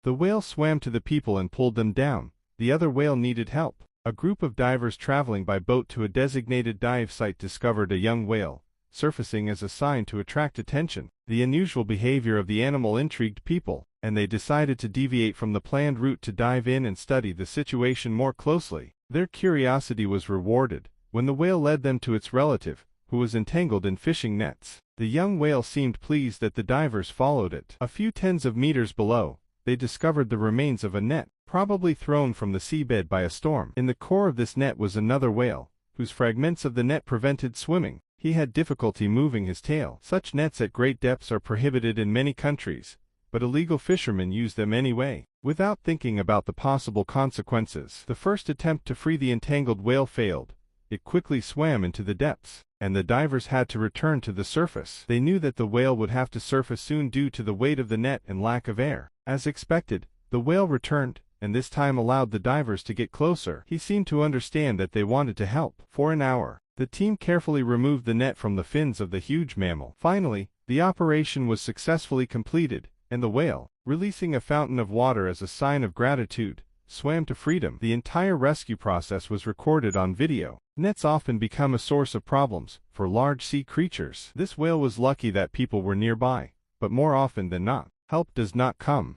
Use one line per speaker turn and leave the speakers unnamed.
The whale swam to the people and pulled them down. The other whale needed help. A group of divers traveling by boat to a designated dive site discovered a young whale, surfacing as a sign to attract attention. The unusual behavior of the animal intrigued people, and they decided to deviate from the planned route to dive in and study the situation more closely. Their curiosity was rewarded when the whale led them to its relative, who was entangled in fishing nets. The young whale seemed pleased that the divers followed it. A few tens of meters below, they discovered the remains of a net, probably thrown from the seabed by a storm. In the core of this net was another whale, whose fragments of the net prevented swimming. He had difficulty moving his tail. Such nets at great depths are prohibited in many countries, but illegal fishermen use them anyway, without thinking about the possible consequences. The first attempt to free the entangled whale failed. It quickly swam into the depths, and the divers had to return to the surface. They knew that the whale would have to surface soon due to the weight of the net and lack of air. As expected, the whale returned, and this time allowed the divers to get closer. He seemed to understand that they wanted to help. For an hour, the team carefully removed the net from the fins of the huge mammal. Finally, the operation was successfully completed, and the whale, releasing a fountain of water as a sign of gratitude, swam to freedom. The entire rescue process was recorded on video. Nets often become a source of problems for large sea creatures. This whale was lucky that people were nearby, but more often than not, help does not come.